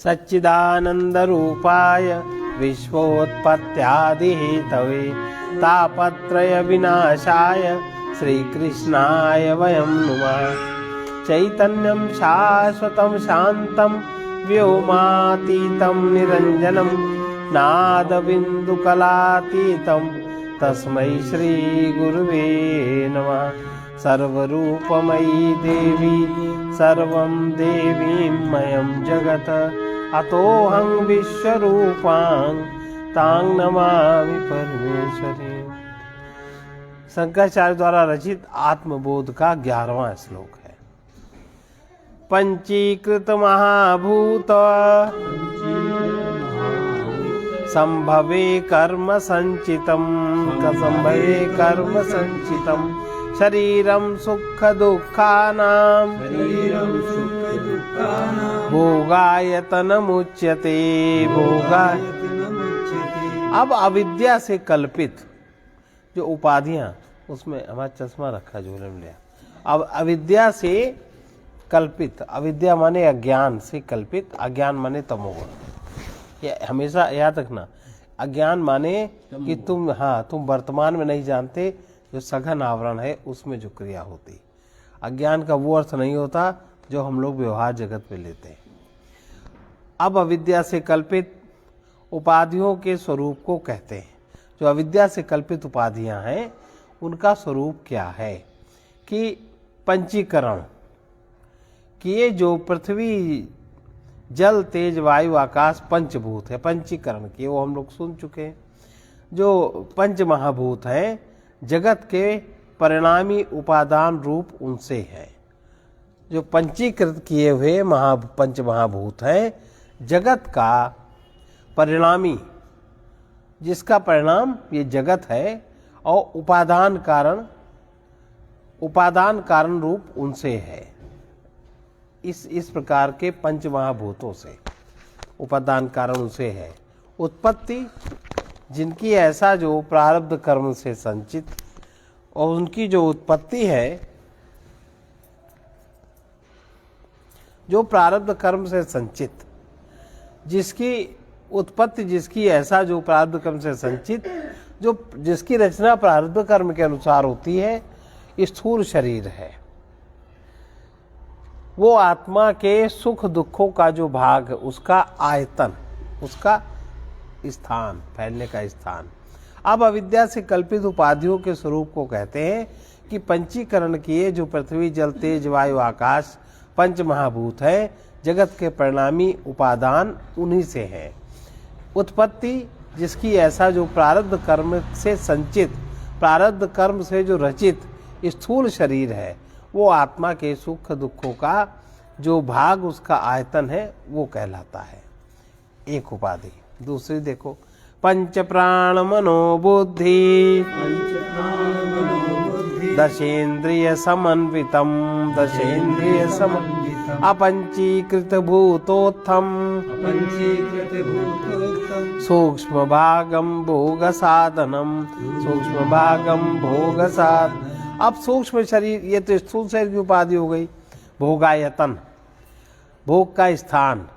सच्चिदानंदरूपाय विश्वोत्पत्त्यादिहेतवे तापत्रय विनाशाय श्रीकृष्णाय वयं नुमः। चैतन्यं शाश्वतं शान्तं व्योमातीतं निरञ्जनं नादबिन्दुकलातीतं तस्मै श्रीगुरुवे नमः। सर्वरूपमयी देवी सर्वं देवीमयं जगत् अतोऽहं विश्वरूपां तां नमामि परमेश्वरी। शंकराचार्य द्वारा रचित आत्मबोध का 11वां श्लोक है। पंचीकृत महाभूत संभवे कर्म संचितम संभवे कर्म संचितम शरीरं सुख दुःखानां भोगायतनमुच्यते भोगाय। अब अविद्या से कल्पित जो उपाधियां, उसमें हमारा चश्मा रखा झोले में लिया। अब अविद्या से कल्पित, अविद्या माने अज्ञान से कल्पित, अज्ञान माने तमोगुण। ये हमेशा याद रखना, अज्ञान माने कि तुम वर्तमान में नहीं जानते, जो सघन आवरण है उसमें जो क्रिया होती। अज्ञान का वो अर्थ नहीं होता जो हम लोग व्यवहार जगत में लेते हैं। अब अविद्या से कल्पित उपाधियों के स्वरूप को कहते हैं। जो अविद्या से कल्पित उपाधियां हैं उनका स्वरूप क्या है कि पंचीकरण किए, जो पृथ्वी जल तेज वायु आकाश पंचभूत है, पंचीकरण किए, वो हम लोग सुन चुके हैं। जो पंच महाभूत हैं जगत के परिणामी उपादान रूप उनसे है। जो पंचीकृत किए हुए पंच महाभूत हैं जगत का परिणामी, जिसका परिणाम ये जगत है, और उपादान कारण रूप उनसे है। इस प्रकार के पंच महाभूतों से उपादान कारण उनसे है। उत्पत्ति जिनकी ऐसा जो प्रारब्ध कर्म से संचित, और उनकी जो उत्पत्ति है, जो प्रारब्ध कर्म से संचित, जिसकी उत्पत्ति, जिसकी ऐसा जो प्रारब्ध कर्म से संचित, जो जिसकी रचना प्रारब्ध कर्म के अनुसार होती है, स्थूल शरीर है। वो आत्मा के सुख दुखों का जो भाग, उसका आयतन, उसका स्थान, फैलने का स्थान। अब अविद्या से कल्पित उपाधियों के स्वरूप को कहते हैं कि पंचीकरण किए जो पृथ्वी जल तेज वायु आकाश पंच महाभूत है, जगत के परिणामी उपादान उन्हीं से है। उत्पत्ति जिसकी ऐसा जो प्रारब्ध कर्म से संचित, प्रारब्ध कर्म से जो रचित स्थूल शरीर है, वो आत्मा के सुख दुखों का जो भाग, उसका आयतन है, वो कहलाता है एक उपाधि। दूसरी देखो, पंच प्राण मनोबुद्धि दशेन्द्रिय समन्वितम दशेन्द्रिय समन्वितम अपंचीकृत भूतोत्थम सूक्ष्म भागम भोग साधनम सूक्ष्म भागम भोग साध। अब सूक्ष्म शरीर, ये तो स्थूल शरीर की उपाधि हो गई, भोगायतन, भोग का स्थान।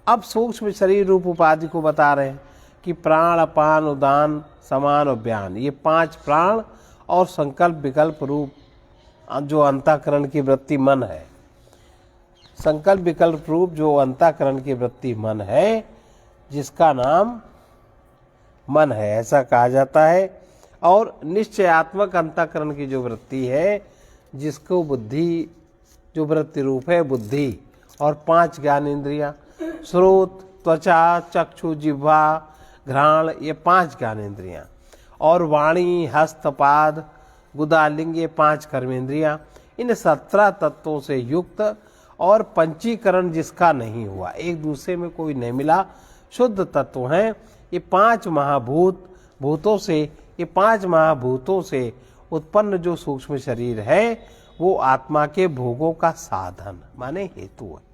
अब सूक्ष्म शरीर रूप उपाधि को बता रहे हैं कि प्राण अपान उदान समान और व्यान, ये 5 प्राण और संकल्प विकल्प रूप जो अंतःकरण की वृत्ति मन है, संकल्प विकल्प रूप जो अंतःकरण की वृत्ति मन है, जिसका नाम मन है ऐसा कहा जाता है। और निश्चयात्मक अंतःकरण की जो वृत्ति है, जिसको बुद्धि जो वृत्ति रूप है बुद्धि, और 5 ज्ञान इंद्रियां, श्रोत त्वचा चक्षु जिह्वा घ्राण, ये 5 ज्ञान इंद्रियां, और वाणी हस्तपाद गुदालिंग, ये 5 कर्मेंद्रियां, इन 17 तत्वों से युक्त और पंचीकरण जिसका नहीं हुआ, एक दूसरे में कोई नहीं मिला, शुद्ध तत्व हैं। ये 5 भूतों से, ये 5 महाभूतों से उत्पन्न जो सूक्ष्म शरीर है, वो आत्मा के भोगों का साधन माने हेतु है।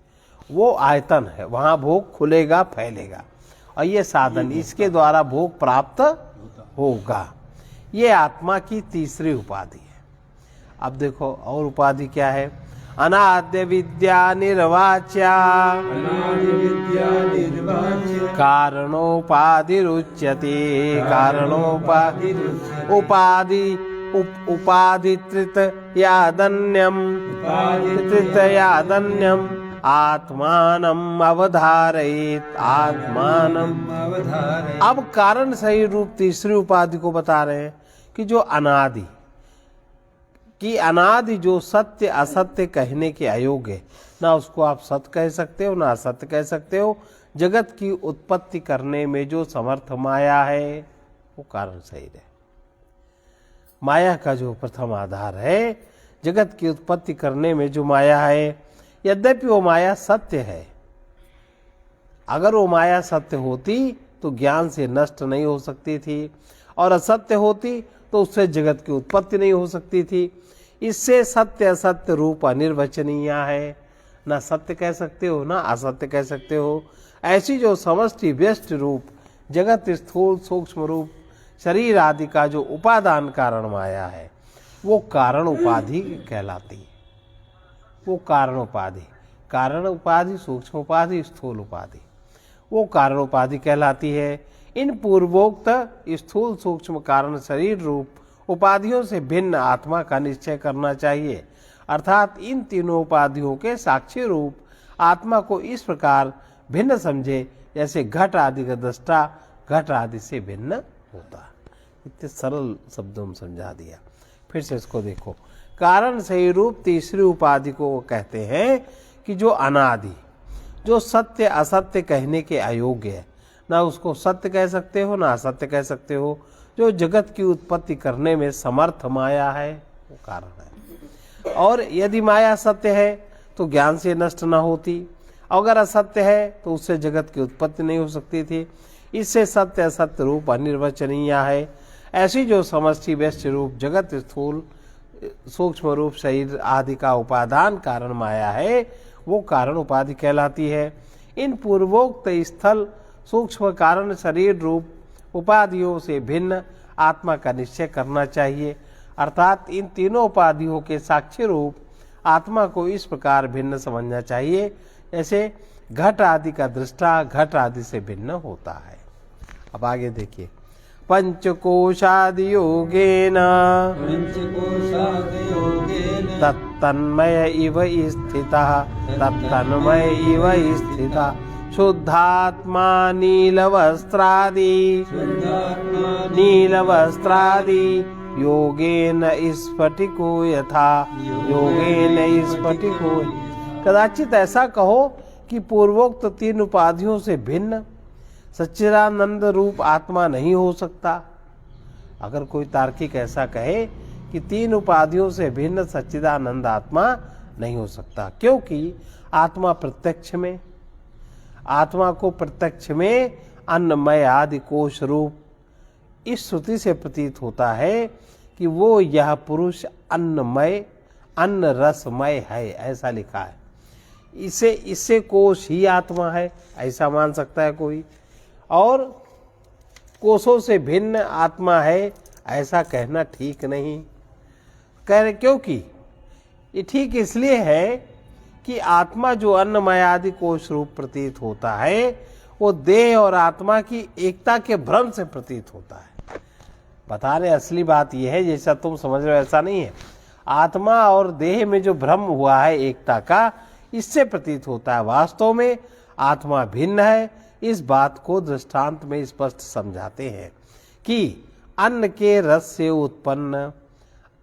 वो आयतन है, वहां भोग खुलेगा फैलेगा, और ये साधन, इसके द्वारा भोग प्राप्त होगा। ये आत्मा की तीसरी उपाधि है। अब देखो और उपाधि क्या है। अनाद्य विद्या निर्वाच्या कारणोपाधिरुच्यते उपाधित्रितयादन्यम् आत्मानम् अवधारयेत् अब कारण सही रूप तीसरी उपाधि को बता रहे हैं कि जो अनादि जो सत्य असत्य कहने के अयोग्य है, ना उसको आप सत्य कह सकते हो ना असत्य कह सकते हो। जगत की उत्पत्ति करने में जो समर्थ माया है वो कारण सही है। माया का जो प्रथम आधार है, जगत की उत्पत्ति करने में जो माया है, यद्यपि वो माया सत्य है, अगर वो माया सत्य होती तो ज्ञान से नष्ट नहीं हो सकती थी, और असत्य होती तो उससे जगत की उत्पत्ति नहीं हो सकती थी। इससे सत्य असत्य रूप अनिर्वचनीय है, ना सत्य कह सकते हो ना असत्य कह सकते हो। ऐसी जो समष्टि व्यष्टि रूप जगत स्थूल सूक्ष्म रूप शरीर आदि का जो उपादान कारण माया है, वो कारण उपाधि कहलाती है। वो कारण उपाधि सूक्ष्म उपाधि स्थूल उपाधि, वो कारण उपाधि कहलाती है। इन पूर्वोक्त स्थूल सूक्ष्म कारण शरीर रूप उपाधियों से भिन्न आत्मा का निश्चय करना चाहिए, अर्थात इन तीनों उपाधियों के साक्षी रूप आत्मा को इस प्रकार भिन्न समझे जैसे घट आदि का दृष्टा घट आदि से भिन्न होता। इतने सरल शब्दों में समझा दिया। फिर से इसको देखो, कारण सही रूप तीसरी उपाधि को वो कहते हैं कि जो अनादि जो सत्य असत्य कहने के अयोग्य है, ना उसको सत्य कह सकते हो ना असत्य कह सकते हो। जो जगत की उत्पत्ति करने में समर्थ माया है वो कारण है। और यदि माया सत्य है तो ज्ञान से नष्ट न होती, अगर असत्य है तो उससे जगत की उत्पत्ति नहीं हो सकती थी। इससे सत्य असत्य रूप अनिर्वचनीय है। ऐसी जो समष्टि व्यष्टि रूप जगत स्थूल सूक्ष्म रूप शरीर आदि का उपादान कारण माया है, वो कारण उपाधि कहलाती है। इन पूर्वोक्त स्थल सूक्ष्म कारण शरीर रूप उपाधियों से भिन्न आत्मा का निश्चय करना चाहिए, अर्थात इन तीनों उपाधियों के साक्षी रूप आत्मा को इस प्रकार भिन्न समझना चाहिए जैसे घट आदि का दृष्टा घट आदि से भिन्न होता है। अब आगे देखिए, पंचकोशादि योगेन तत्तन्मय इव स्थितः शुद्धात्मा नीलवस्त्रादि योगेन स्फटिको यथा योगेन स्फटिको। कदाचित ऐसा कहो कि पूर्वोक्त तीन उपाधियों से भिन्न सच्चिदानंद रूप आत्मा नहीं हो सकता। अगर कोई तार्किक ऐसा कहे कि तीन उपाधियों से भिन्न सच्चिदानंद आत्मा नहीं हो सकता, क्योंकि आत्मा को प्रत्यक्ष में अन्नमय आदि कोश रूप इस श्रुति से प्रतीत होता है कि वो यह पुरुष अन्नमय अन्न रसमय है, ऐसा लिखा है। इससे कोश ही आत्मा है, ऐसा मान सकता है कोई, और कोशों से भिन्न आत्मा है ऐसा कहना ठीक नहीं। क्योंकि ये ठीक इसलिए है कि आत्मा जो अन्नमय आदि कोश रूप प्रतीत होता है वो देह और आत्मा की एकता के भ्रम से प्रतीत होता है। बता रहे असली बात यह है, जैसा तुम समझ रहे हो ऐसा नहीं है। आत्मा और देह में जो भ्रम हुआ है एकता का, इससे प्रतीत होता है। वास्तव में आत्मा भिन्न है। इस बात को दृष्टांत में स्पष्ट समझाते हैं कि अन्न के रस से उत्पन्न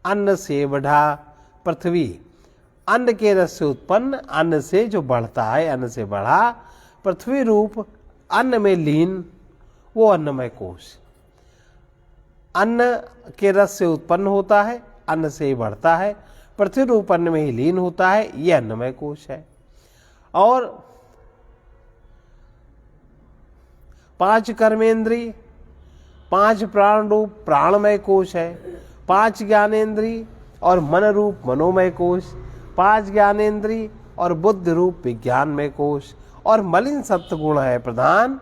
अन्न से बढ़ा पृथ्वी, अन्न के रस से उत्पन्न अन्न से जो बढ़ता है, अन्न से बढ़ा पृथ्वी रूप अन्न में लीन वो अन्नमय कोश। अन्न के रस से उत्पन्न होता है, अन्न से ही बढ़ता है, पृथ्वी रूप अन्न में ही लीन होता है, ये अन्नमय कोश है। और 5 कर्मेंद्री 5 प्राण रूप प्राणमय कोश है, 5 ज्ञानेन्द्री और मन रूप मनोमय कोश, 5 ज्ञानेन्द्री और बुद्धि रूप विज्ञानमय कोश, और मलिन सत्व गुण है प्रधान,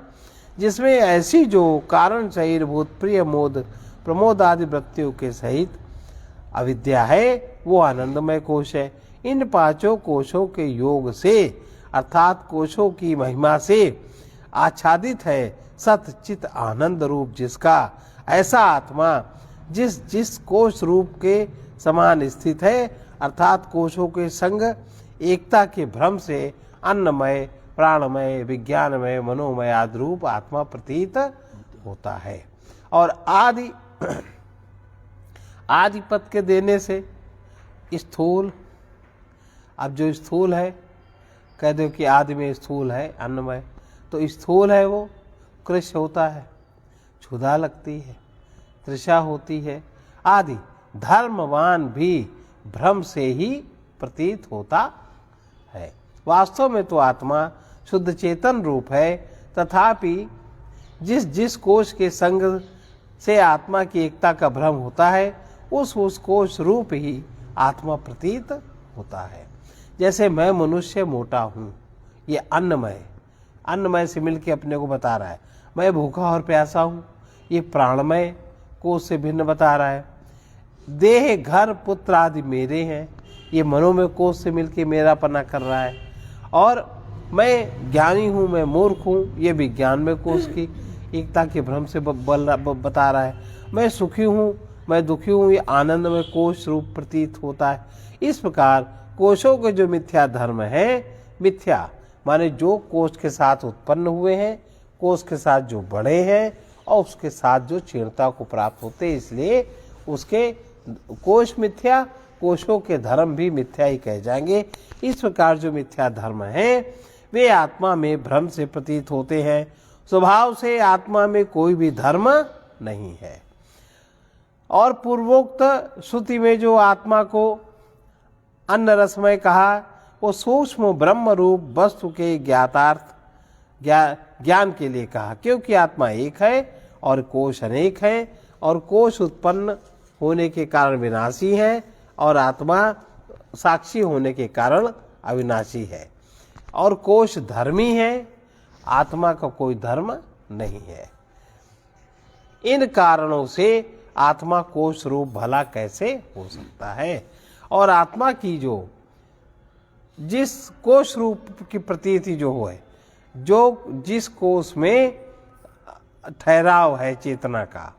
जिसमें ऐसी जो कारण शरीर भूत प्रिय मोद प्रमोद आदि वृत्तियों के सहित अविद्या है वो आनंदमय कोश है। इन पांचों कोशों के योग से अर्थात कोशों की महिमा से आच्छादित है सत चित आनंद रूप जिसका, ऐसा आत्मा जिस जिस कोश रूप के समान स्थित है अर्थात कोशों के संग एकता के भ्रम से अन्नमय प्राणमय विज्ञानमय मनोमय आदि रूप आत्मा प्रतीत होता है। और आदि पद के देने से स्थूल, अब जो स्थूल है कह दो कि आदि में स्थूल है अन्नमय, तो स्थूल है वो कृष्ण होता है, क्षुधा लगती है, तृषा होती है आदि। धर्मवान भी भ्रम से ही प्रतीत होता है। वास्तव में तो आत्मा शुद्ध चेतन रूप है, तथापि जिस जिस कोश के संग से आत्मा की एकता का भ्रम होता है उस कोश रूप ही आत्मा प्रतीत होता है। जैसे मैं मनुष्य मोटा हूँ, ये अन्नमय से मिलके अपने को बता रहा है। मैं भूखा और प्यासा हूँ, ये प्राणमय कोश से भिन्न बता रहा है। देह घर पुत्र आदि मेरे हैं, ये मनोमय कोश से मिलके मेरापना कर रहा है। और मैं ज्ञानी हूँ, मैं मूर्ख हूँ, ये विज्ञानमय कोश की एकता के भ्रम से बता रहा है। मैं सुखी हूँ, मैं दुखी हूँ, ये आनंदमय कोश रूप प्रतीत होता है। इस प्रकार कोशों के जो मिथ्या धर्म है, मिथ्या माने जो कोश के साथ उत्पन्न हुए हैं, कोश के साथ जो बढ़े हैं और उसके साथ जो क्षीणता को प्राप्त होते हैं, इसलिए उसके कोश मिथ्या, कोशों के धर्म भी मिथ्या ही कहे जाएंगे। इस प्रकार जो मिथ्या धर्म हैं वे आत्मा में भ्रम से प्रतीत होते हैं। स्वभाव से आत्मा में कोई भी धर्म नहीं है। और पूर्वोक्त श्रुति में जो आत्मा को अन्न रसमय कहा, वो सूक्ष्म ब्रह्म रूप वस्तु के ज्ञातार्थ ज्ञान के लिए कहा, क्योंकि आत्मा एक है और कोश अनेक है, और कोश उत्पन्न होने के कारण विनाशी है और आत्मा साक्षी होने के कारण अविनाशी है। और कोश धर्मी है, आत्मा का कोई धर्म नहीं है। इन कारणों से आत्मा कोश रूप भला कैसे हो सकता है। और आत्मा की जो जिस कोश रूप की प्रतीति जो है, जो जिस कोश में ठहराव है चेतना का,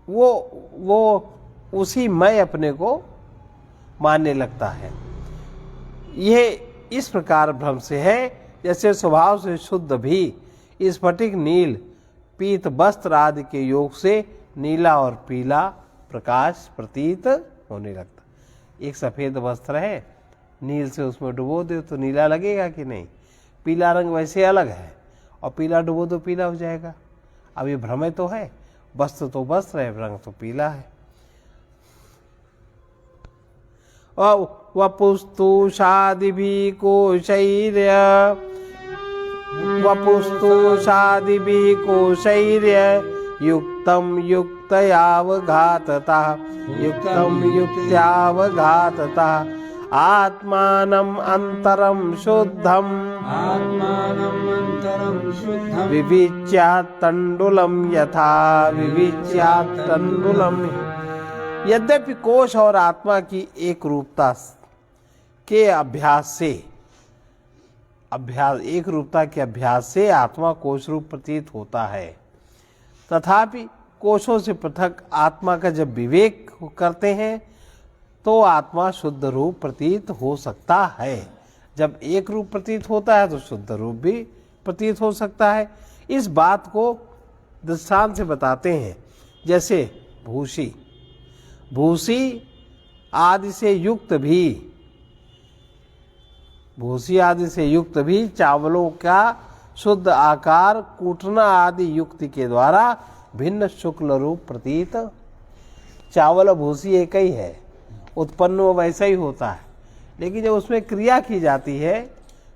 वो उसी मैं अपने को मानने लगता है। यह इस प्रकार भ्रम से है जैसे स्वभाव से शुद्ध भी स्फटिक नील पीत वस्त्र आदि के योग से नीला और पीला प्रकाश प्रतीत होने लगता। एक सफेद वस्त्र है, नील से उसमें डुबो दो तो नीला लगेगा कि नहीं, पीला रंग वैसे अलग है, और पीला डुबो दो पीला हो जाएगा। अब ये भ्रम तो है, वस्त्र तो वस्त्र है, रंग तो पीला है। वपुस्तुषादिभिः कोशैर्य युक्तं युक्तयावघाततः आत्मानं अन्तरं शुद्धं विविच्यात्तण्डुलं यथा विविच्यात्तण्डुलं। यद्यपि कोश और आत्मा की एक रूपता के अभ्यास से आत्मा कोश रूप प्रतीत होता है, तथापि कोशों से पृथक आत्मा का जब विवेक करते हैं तो आत्मा शुद्ध रूप प्रतीत हो सकता है। जब एक रूप प्रतीत होता है तो शुद्ध रूप भी प्रतीत हो सकता है। इस बात को दृष्टांत से बताते हैं। जैसे भूसी आदि से युक्त भी चावलों का शुद्ध आकार कूटना आदि युक्ति के द्वारा भिन्न शुक्ल रूप प्रतीत। चावल भूसी एक ही है, उत्पन्न वो वैसा ही होता है, लेकिन जब उसमें क्रिया की जाती है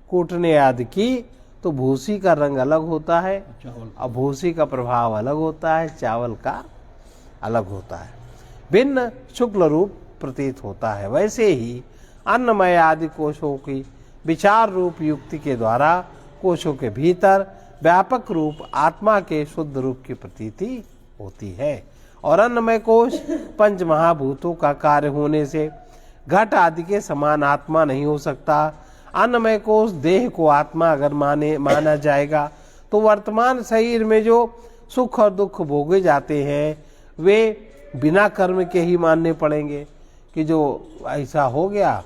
कूटने आदि की तो भूसी का रंग अलग होता है और भूसी का प्रभाव अलग होता है, चावल का अलग होता है, भिन्न शुक्ल रूप प्रतीत होता है। वैसे ही अन्नमय आदि कोशों की विचार रूप युक्ति के द्वारा कोशों के भीतर व्यापक रूप आत्मा के शुद्ध रूप की प्रतीति होती है। और अन्नमय कोश पंच महाभूतों का कार्य होने से घट आदि के समान आत्मा नहीं हो सकता। अन्नमय कोश देह को आत्मा अगर माना जाएगा तो वर्तमान शरीर में जो सुख और दुख भोगे जाते हैं वे बिना कर्म के ही मानने पड़ेंगे। कि जो ऐसा हो गया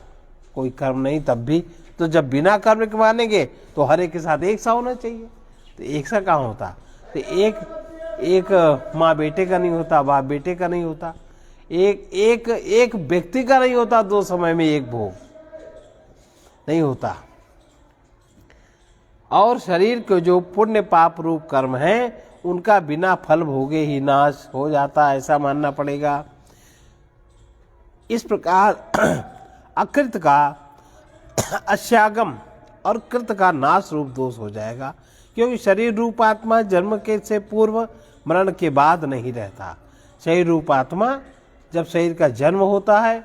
कोई कर्म नहीं तब भी, तो जब बिना कर्म के मानेंगे तो हर एक के साथ एक सा होना चाहिए। तो एक सा कहाँ होता? तो एक माँ बेटे का नहीं होता, बाप बेटे का नहीं होता, एक व्यक्ति का नहीं होता, दो समय में एक भोग नहीं होता। और शरीर के जो पुण्य पाप रूप कर्म हैं उनका बिना फल भोगे ही नाश हो जाता, ऐसा मानना पड़ेगा। इस प्रकार अकृत का अश्यागम और कृत का नाश रूप दोष हो जाएगा, क्योंकि शरीर रूप आत्मा जन्म के से पूर्व मरण के बाद नहीं रहता। शरीर रूप आत्मा जब शरीर का जन्म होता है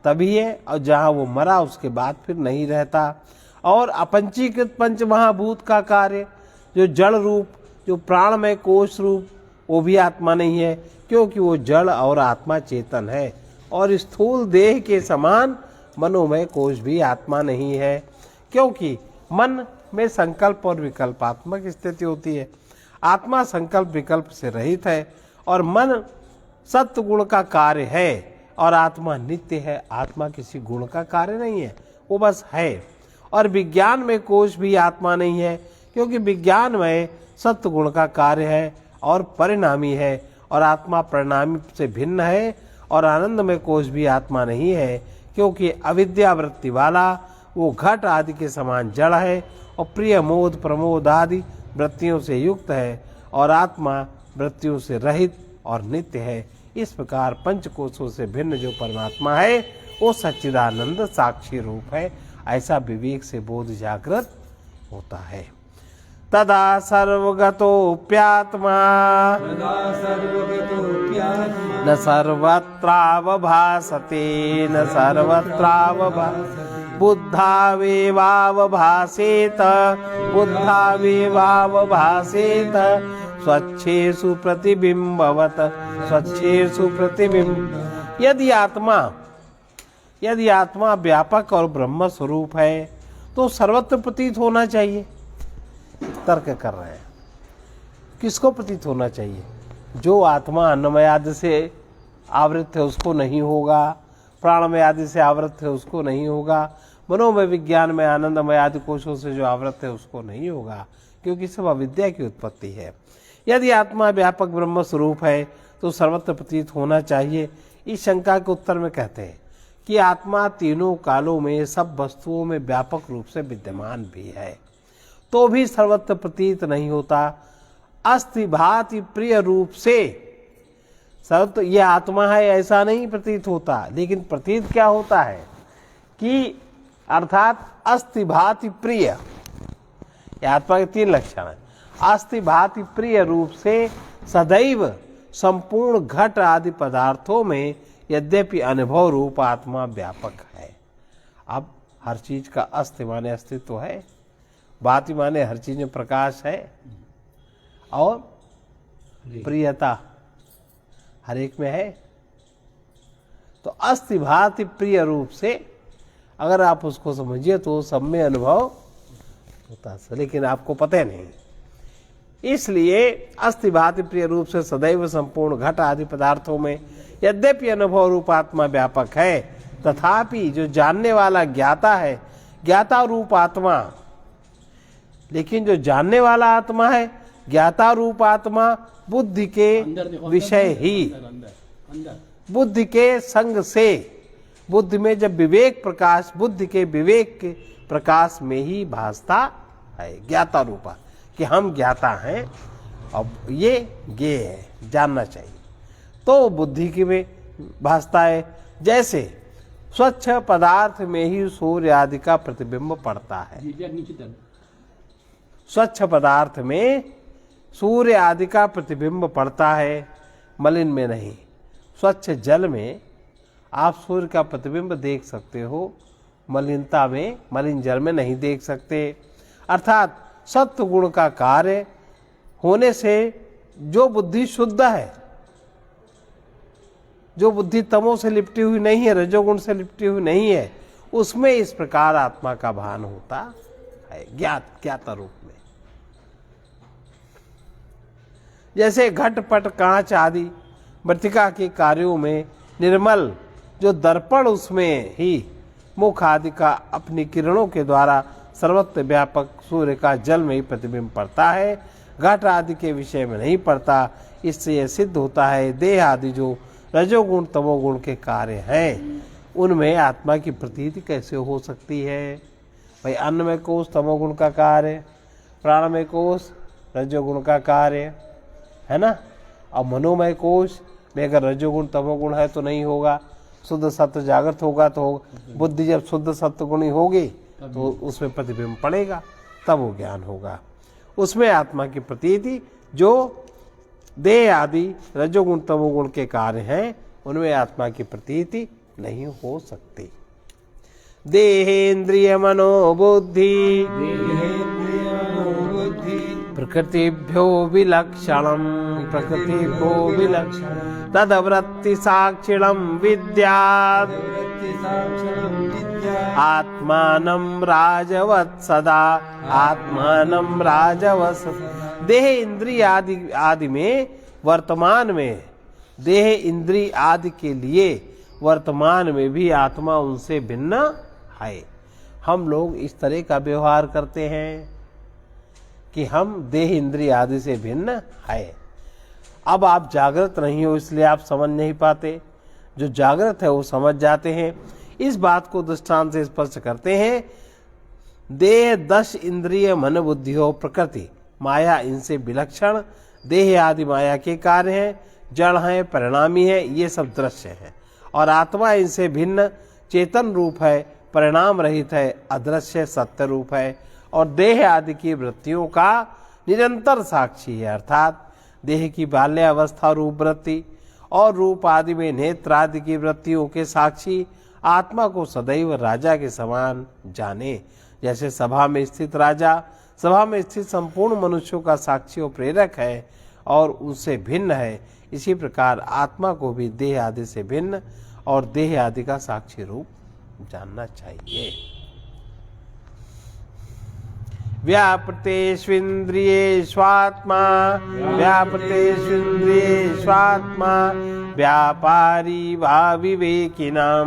तभी है, और जहाँ वो मरा उसके बाद फिर नहीं रहता। और अपंचीकृत पंच महाभूत का कार्य जो जड़ रूप, जो प्राणमय कोश रूप, वो भी आत्मा नहीं है, क्योंकि वो जड़ और आत्मा चेतन है। और स्थूल देह के समान मनोमय कोश भी आत्मा नहीं है, क्योंकि मन में संकल्प और विकल्पात्मक स्थिति होती है। आत्मा संकल्प विकल्प से रहित है, और मन सत्व गुण का कार्य है, और आत्मा नित्य है। आत्मा किसी गुण का कार्य नहीं है, वो बस है। और विज्ञान में कोश भी आत्मा नहीं है, क्योंकि विज्ञान में सत्व गुण का कार्य है और परिणामी है, और आत्मा परिणामी से भिन्न है। और आनंद में कोश भी आत्मा नहीं है, क्योंकि अविद्या वृत्ति वाला वो घट आदि के समान जड़ है, और प्रिय मोद प्रमोद आदि वृत्तियों से युक्त है, और आत्मा वृत्तियों से रहित और नित्य है। इस प्रकार पंचकोशों से भिन्न जो परमात्मा है वो सच्चिदानंद साक्षी रूप है। ऐसा विवेक से बोध जागृत होता है। तदा सर्वगतोऽप्यात्मा न सर्वत्रावभासते न सर्वत्रावभासते बुद्धावेवावभासेत बुद्धावेवावभासेत स्वच्छेषु प्रतिबिंबवत स्वच्छेषु प्रतिबिंब। यदि आत्मा व्यापक और ब्रह्म स्वरूप है तो सर्वत्र प्रतीत होना चाहिए। तर्क कर रहे हैं किसको प्रतीत होना चाहिए? जो आत्मा अन्नमय आदि से आवृत है उसको नहीं होगा, प्राणमय आदि से आवृत है उसको नहीं होगा, मनोमय विज्ञान में आनंदमय आदि कोशों से जो आवृत है उसको नहीं होगा, क्योंकि सब अविद्या की उत्पत्ति है। यदि आत्मा व्यापक ब्रह्म स्वरूप है तो सर्वत्र प्रतीत होना चाहिए। इस शंका के उत्तर में कहते हैं कि आत्मा तीनों कालों में सब वस्तुओं में व्यापक रूप से विद्यमान भी है तो भी सर्वत्र प्रतीत नहीं होता। अस्थि भाति प्रिय रूप से सर्वत्र यह आत्मा है ऐसा नहीं प्रतीत होता, लेकिन प्रतीत क्या होता है कि अर्थात अस्थि भाति प्रिय, यह आत्मा के तीन लक्षण है। अस्थि भाति प्रिय रूप से सदैव संपूर्ण घट आदि पदार्थों में यद्यपि अनुभव रूप आत्मा व्यापक है। अब हर चीज का अस्थि माने अस्तित्व है, भाति माने हर चीज में प्रकाश है, और प्रियता हर एक में है। तो अस्थि भाति प्रिय रूप से अगर आप उसको समझिए तो सब में अनुभव होता है, लेकिन आपको पता नहीं। इसलिए अस्थि भाति प्रिय रूप से सदैव संपूर्ण घट आदि पदार्थों में यद्यपि अनुभव रूप आत्मा व्यापक है, तथापि जो जानने वाला ज्ञाता है, ज्ञाता रूप आत्मा, लेकिन जो जानने वाला आत्मा है, ज्ञाता रूप आत्मा बुद्धि के विषय ही, बुद्धि के संग से, बुद्धि में जब विवेक प्रकाश, बुद्धि के विवेक के प्रकाश में ही भासता है ज्ञाता रूपा, कि हम ज्ञाता हैं, अब ये ज्ञेय है, जानना चाहिए, तो बुद्धि की में भासता है। जैसे स्वच्छ पदार्थ में ही सूर्य आदि का प्रतिबिंब पड़ता है, स्वच्छ पदार्थ में सूर्य आदि का प्रतिबिंब पड़ता है, मलिन में नहीं। स्वच्छ जल में आप सूर्य का प्रतिबिंब देख सकते हो, मलिनता में, मलिन जल में नहीं देख सकते। अर्थात सत्व गुण का कार्य होने से जो बुद्धि शुद्ध है, जो बुद्धि तमो से लिपटी हुई नहीं है, रजोगुण से लिपटी हुई नहीं है, उसमें इस प्रकार आत्मा का भान होता है ज्ञाता रूप में। जैसे घट पट कांच आदि मृत्तिका के कार्यों में निर्मल जो दर्पण, उसमें ही मुख आदि का अपनी किरणों के द्वारा सर्वत्र व्यापक सूर्य का जल में ही प्रतिबिंब पड़ता है, घट आदि के विषय में नहीं पड़ता। इससे यह सिद्ध होता है देह आदि जो रजोगुण तमोगुण के कार्य हैं, उनमें आत्मा की प्रतीति कैसे हो सकती है। भाई अन्नमय कोश तमोगुण का कार्य, प्राणमय कोश रजोगुण का कार्य है ना, और मनोमय कोश में अगर रजोगुण तमोगुण है तो नहीं होगा, शुद्ध सत्व जागृत होगा तो होगा। बुद्धि जब शुद्ध सत्व गुणी होगी तो उसमें प्रतिबिंब पड़ेगा, तब वो ज्ञान होगा। उसमें आत्मा की प्रतीति जो देह आदि रजोगुण तमोगुण के कार्य हैं, उनमें आत्मा की प्रतीति नहीं हो सकती। देहेन्द्रिय मनोबुद्धि प्रकृतिभ्यो विलक्षणं तदवृत्ति साक्षिणं विद्यात् आत्मानं राजवत् सदा आत्मानं राजवत्। देह इंद्रिय आदि में वर्तमान में, देह इंद्रिय आदि के लिए वर्तमान में भी आत्मा उनसे भिन्न है। हम लोग इस तरह का व्यवहार करते हैं कि हम देह इंद्रिय आदि से भिन्न है। अब आप जागृत नहीं हो इसलिए आप समझ नहीं पाते, जो जागृत है वो समझ जाते हैं। इस बात को दृष्टांत से स्पष्ट करते हैं। देह 10 इंद्रिय मन बुद्धि हो प्रकृति माया, इनसे विलक्षण देह आदि माया के कार्य हैं, जड़ हैं, परिणामी है, ये सब दृश्य हैं। और आत्मा इनसे भिन्न चेतन रूप है, परिणाम रहित है, अदृश्य सत्य रूप है और देह आदि की वृत्तियों का निरंतर साक्षी है। अर्थात देह की बाल्यावस्था रूप वृत्ति और रूप आदि में नेत्र आदि की वृत्तियों के साक्षी आत्मा को सदैव राजा के समान जाने। जैसे सभा में स्थित राजा सभा में स्थित संपूर्ण मनुष्यों का साक्षी और प्रेरक है और उनसे भिन्न है, इसी प्रकार आत्मा को भी देह आदि से भिन्न और देह आदि का साक्षी रूप जानना चाहिए। व्यापृतेष्विन्द्रियेष्वात्मा व्यापृतेष्विन्द्रियेष्वात्मा व्यापारी वा विवेकिनां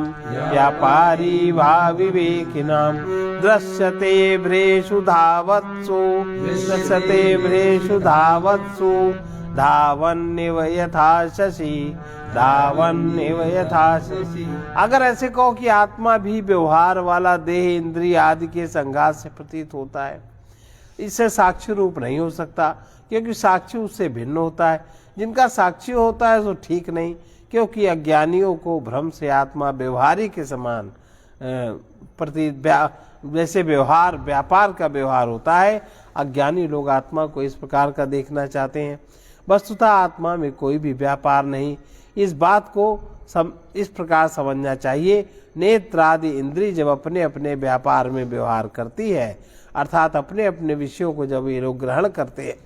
व्यापारी वा विवेकिनां दृश्यते भ्रेषु धावत्सु दृश्यते भ्रेषु धावत्सु धावन्निव यथा शशि धावन्निव यथा शशि। अगर ऐसे कहो कि आत्मा भी व्यवहार वाला देह इंद्रिय आदि के संघात से प्रतीत होता है, इससे साक्षी रूप नहीं हो सकता, क्योंकि साक्षी उससे भिन्न होता है। जिनका साक्षी होता है तो ठीक नहीं, क्योंकि अज्ञानियों को भ्रम से आत्मा व्यवहारी के समान जैसे व्यवहार व्यापार का व्यवहार होता है, अज्ञानी लोग आत्मा को इस प्रकार का देखना चाहते हैं। वस्तुतः आत्मा में कोई भी व्यापार नहीं। इस बात को इस प्रकार समझना चाहिए। नेत्र आदि इंद्रिय जब अपने अपने व्यापार में व्यवहार करती है, अर्थात अपने अपने विषयों को जब ये लोग ग्रहण करते हैं,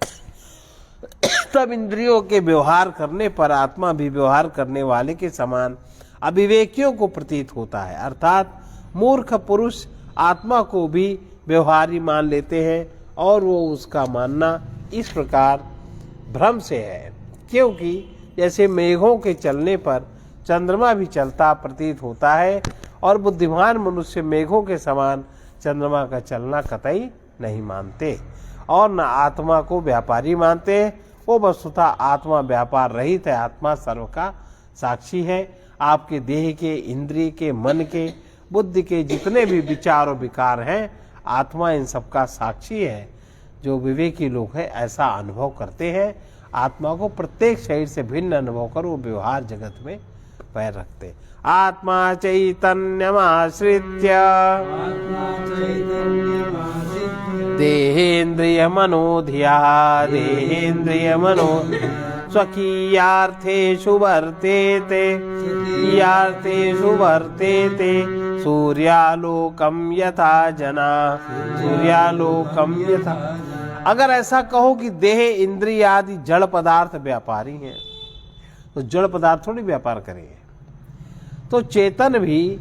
तब इंद्रियों के व्यवहार करने पर आत्मा भी व्यवहार करने वाले के समान अविवेकियों को प्रतीत होता है। अर्थात मूर्ख पुरुष आत्मा को भी व्यवहारी मान लेते हैं और वो उसका मानना इस प्रकार भ्रम से है, क्योंकि जैसे मेघों के चलने पर चंद्रमा भी चलता प्रतीत होता है और बुद्धिमान मनुष्य मेघों के समान चंद्रमा का चलना कतई नहीं मानते और न आत्मा को व्यापारी मानते। वो वस्तुतः आत्मा व्यापार रहित है, आत्मा सर्व का साक्षी है। आपके देह के, इंद्रिय के, मन के, बुद्धि के जितने भी विचार और विकार हैं, आत्मा इन सब का साक्षी है। जो विवेकी लोग हैं ऐसा अनुभव करते हैं। आत्मा को प्रत्येक शरीर से भिन्न अनुभव कर वो व्यवहार जगत में पैर रखते। आत्मा चैतन्यमाश्रित्य देहेन्द्रिय मनोधिया देहेन्द्रिय मनो स्वकीयार्थेषु वर्तेते यार्थेषु वर्तेते सूर्यालोकम यथा जना सूर्यालोकम यथा। अगर ऐसा कहो कि देह इंद्रिय आदि जड़ पदार्थ व्यापारी हैं, तो जड़ पदार्थ थोड़ी व्यापार करेंगे। तो चेतन भी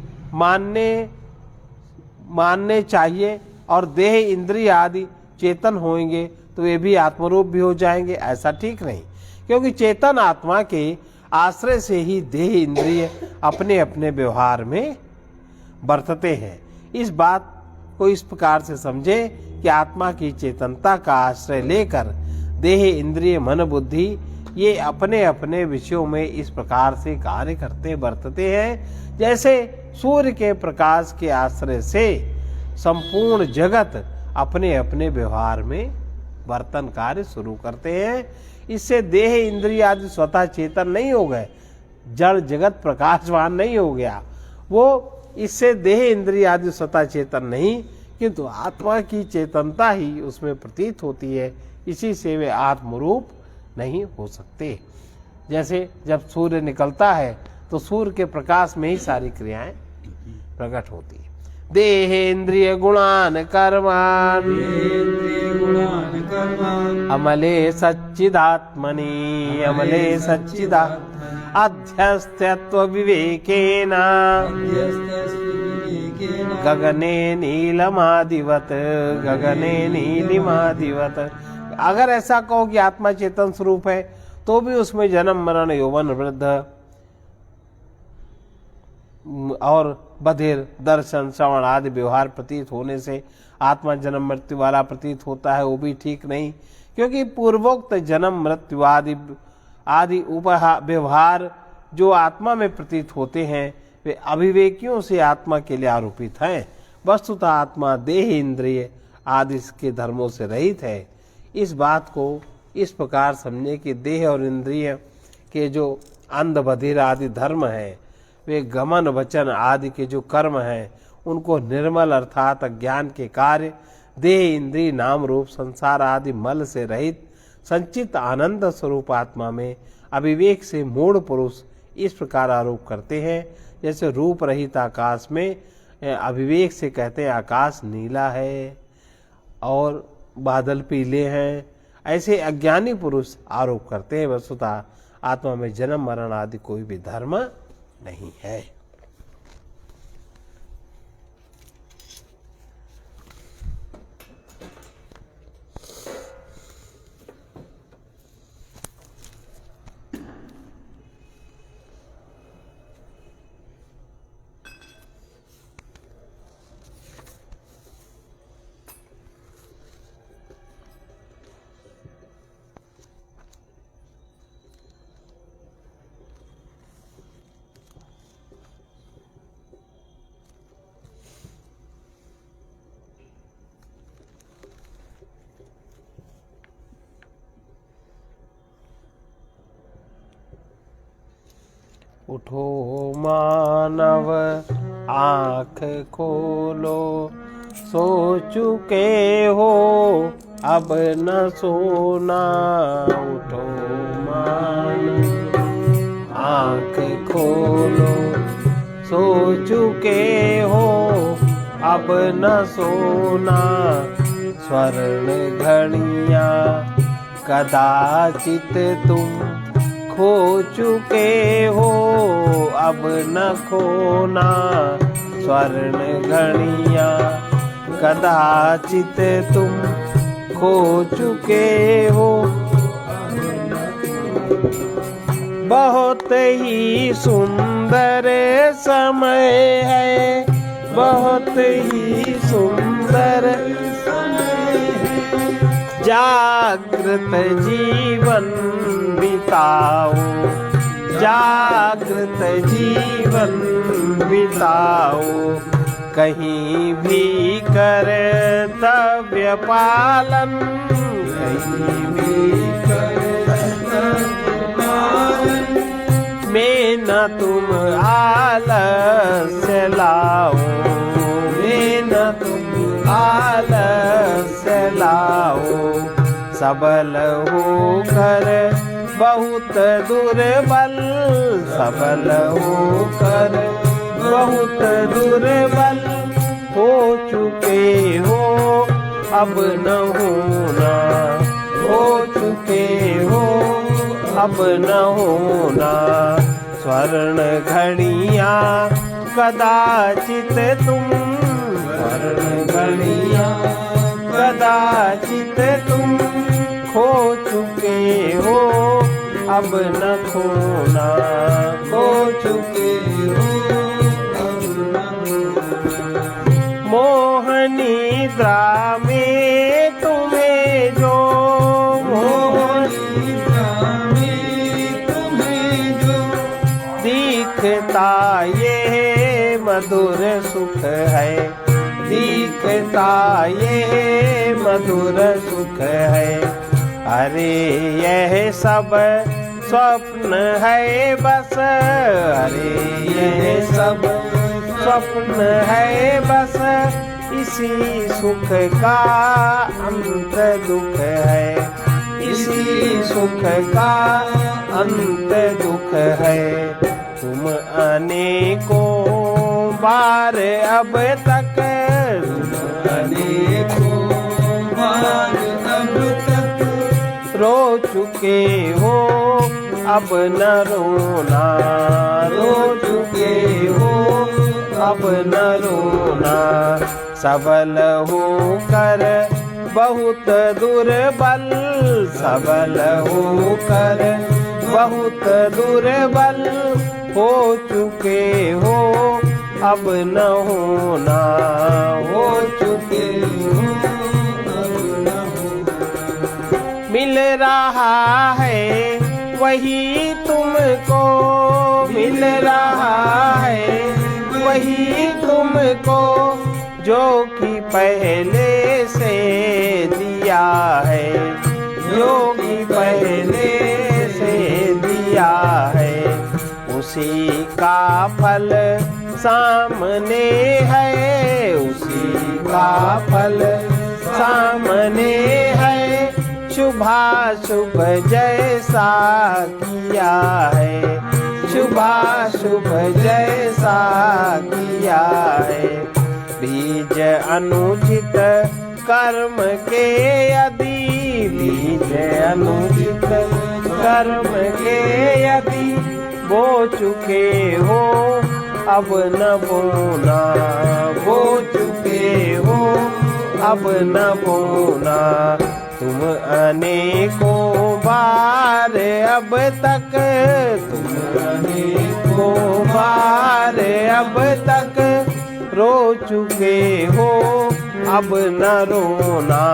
मानने चाहिए, और देह इंद्रिय आदि चेतन होंगे तो वे भी आत्मरूप भी हो जाएंगे, ऐसा ठीक नहीं। क्योंकि चेतन आत्मा के आश्रय से ही देह इंद्रिय अपने अपने व्यवहार में बरतते हैं। इस बात को इस प्रकार से समझे कि आत्मा की चेतनता का आश्रय लेकर देह इंद्रिय मन बुद्धि ये अपने अपने विषयों में इस प्रकार से कार्य करते बरतते हैं, जैसे सूर्य के प्रकाश के आश्रय से संपूर्ण जगत अपने अपने व्यवहार में वर्तन कार्य शुरू करते हैं। इससे देह इंद्रिय आदि स्वतः चेतन नहीं हो गए, जड़ जगत प्रकाशवान नहीं हो गया, वो इससे देह इंद्रिय आदि स्वतः चेतन नहीं, किंतु आत्मा की चेतनता ही उसमें प्रतीत होती है, इसी से वे आत्मरूप नहीं हो सकते। जैसे जब सूर्य निकलता है तो सूर्य के प्रकाश में ही सारी क्रियाएं प्रकट होती है। देह इंद्रिय गुणान कर्मान अमले सच्चिदात्मनि अमले सच्चिदा अध्यस्तत्व विवेकेन गगने नीलमादिवत गगने नीलिमादिवत। अगर ऐसा कहो कि आत्मा चेतन स्वरूप है तो भी उसमें जन्म मरण यौवन वृद्ध और बधिर दर्शन श्रवण आदि व्यवहार प्रतीत होने से आत्मा जन्म मृत्यु वाला प्रतीत होता है, वो भी ठीक नहीं। क्योंकि पूर्वोक्त जन्म मृत्यु आदि व्यवहार जो आत्मा में प्रतीत होते हैं वे अभिवेकियों से आत्मा के लिए आरोपित हैं। वस्तुतः आत्मा देह इंद्रिय आदि के धर्मों से रहित है। इस बात को इस प्रकार समझे कि देह और इंद्रिय के जो अंध बधिर आदि धर्म हैं, वे गमन वचन आदि के जो कर्म हैं, उनको निर्मल अर्थात अज्ञान के कार्य देह इंद्रिय नाम रूप संसार आदि मल से रहित संचित आनंद स्वरूप आत्मा में अविवेक से मूढ़ पुरुष इस प्रकार आरोप करते हैं। जैसे रूप रहित आकाश में अविवेक से कहते हैं आकाश नीला है और बादल पीले हैं, ऐसे अज्ञानी पुरुष आरोप करते हैं। वस्तुतः आत्मा में जन्म मरण आदि कोई भी धर्म नहीं है। उठो मानव आँख खोलो, सो चुके हो अब न सोना। उठो मानव आँख खोलो, सो चुके हो अब न सोना। स्वर्ण घड़ियाँ कदाचित तुम खो चुके हो अब न खोना। स्वर्ण घड़ियाँ कदाचित तुम खो चुके हो। बहुत ही सुंदर समय है, बहुत ही सुंदर समय है। जागृत जीवन बिताओ, जागृत जीवन बिताओ। कहीं भी कर्तव्य पालन, कहीं भी कर्तव्य पालन में न तुम आलस्य लाओ, में न तुम आलस्य लाओ। सबल होकर बहुत दुर्बल, सबल होकर बहुत दुर्बल हो चुके हो अब न होना। हो चुके हो अब न होना। स्वर्ण घड़ियां कदाचित तुम, स्वर्ण घड़ियां कदाचित तुम खो चुके हो, अब न खोना, खो चुके हो अब न खोना। मोहनिद्रा में तुम्हें जो, मोहनिद्रा में तुम्हें जो दिखता ये मधुर सुख है, दिखता ये मधुर सुख है। अरे यह सब स्वप्न है बस, अरे यह सब स्वप्न है बस, इसी सुख का अंत दुख है, इसी सुख का अंत दुख है। तुम अनेकों बार अब तक, तुम अनेकों बार अब तक रो चुके हो, अब न रोना, रो चुके हो अब न रोना। सबल होकर बहुत दुर्बल, सबल होकर बहुत दुर्बल हो चुके हो, अब न होना, हो चुके हो अब न होना। मिल रहा है वही तुमको, मिल रहा है वही तुमको, जो कि पहले से दिया है, जो कि पहले से दिया है। उसी का फल सामने है, उसी का फल सामने है। शुभाशुभ जैसा किया है, शुभाशुभ जैसा किया है। बीज अनुचित कर्म के यदि, बीज अनुचित कर्म के यदि बो चुके हो, अब न बोना, बो चुके हो अब न बोना। तुम अनेकों बार अब तक, तुम अनेकों बार अब तक रो चुके हो, अब न रोना,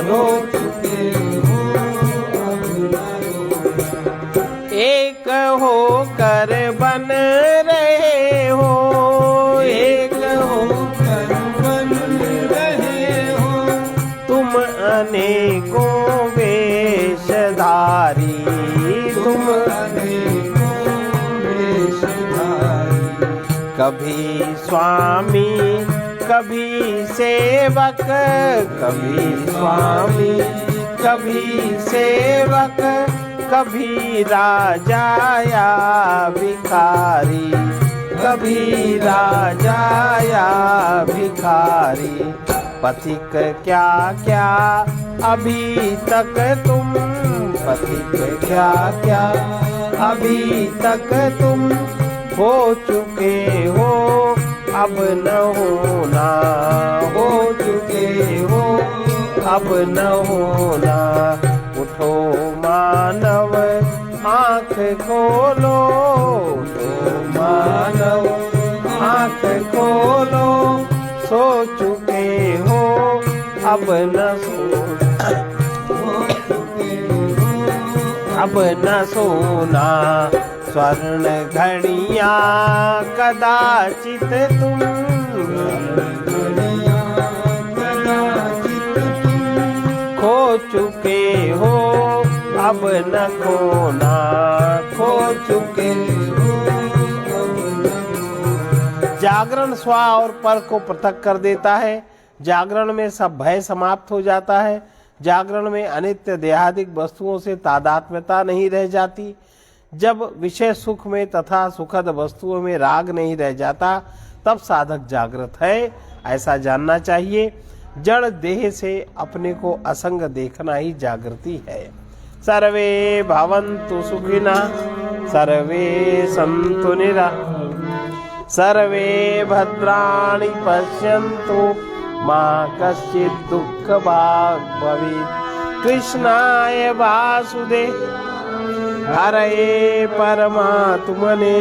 रो चुके हो अब न रोना। एक होकर बन रहे हो, एक होकर बन रहे हो, तुम अनेकों वेशधारी, तुम अनेकों वेशधारी। कभी स्वामी कभी सेवक, कभी स्वामी कभी सेवक, कभी राजा या भिखारी, कभी राजा या भिखारी। पथिक क्या क्या अभी तक तुम, पथिक क्या क्या अभी तक तुम हो चुके हो, अब न होना, हो चुके हो अब न होना। उठो मानव आँख खोलो, उठो मानव आँख खोलो, सो चुके हो अब न सोना, अब न सोना। स्वर्ण घड़ियां कदाचित तुम, खो चुके हो, अब न खोना, खो चुके हो। जागरण स्व और पर को पृथक कर देता है। जागरण में सब भय समाप्त हो जाता है। जागरण में अनित्य देहादिक वस्तुओं से तादात्म्यता नहीं रह जाती। जब विषय सुख में तथा सुखद वस्तुओं में राग नहीं रह जाता, तब साधक जागृत है, ऐसा जानना चाहिए। जड़ देह से अपने को असंग देखना ही जागृति है। सर्वे भवन्तु सुखिनः। सर्वे सन्तु सर्वे भद्राणि पश्यन्तु मा कश्चित् दुःखभाग् भवेत्। कृष्णाय वासुदेव हरये परमात्मने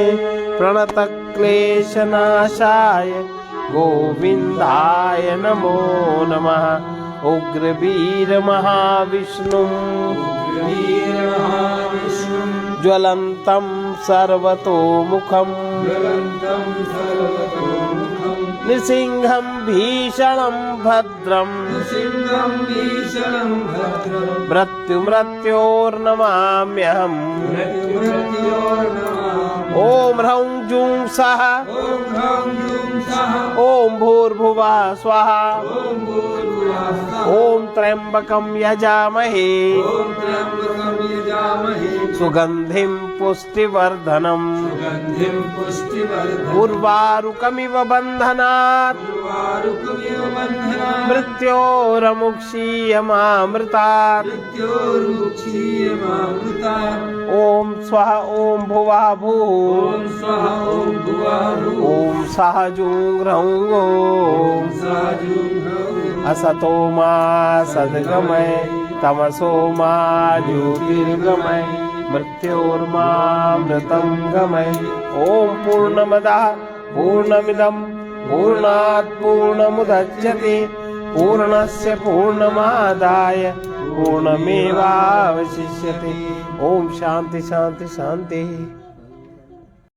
प्रणतक्लेशनाशाय गोविन्दाय नमो नमः। उग्रवीर महाविष्णु ज्वलन्तं सर्वतोमुखं नृसिंहं भीषणं भद्रं मृत्योर्नमाम्यहम्। ॐ ह्रौं जूं सः ॐ भूर्भुवः स्वः ॐ त्र्यम्बकं यजामहे सुगन्धिं पुष्टिवर्धनम् उर्वारुकमिव बन्धनात् मृत्योरमुक्षीयमामृतात्। ॐ स्वः ॐ भुवः भूः ॐ सः जूं ह्रौं ॐ असतो मा सद्गमय तमसो मा ज्योतिर्गमय मृत्योर्मामृतं गमय। ॐ पूर्णमदः पूर्णमिदं पूर्णात् पूर्णमुदच्यते पूर्णस्य पूर्णमादाय पूर्णमेवावशिष्यते। ॐ शान्ति शान्ति शान्तिः।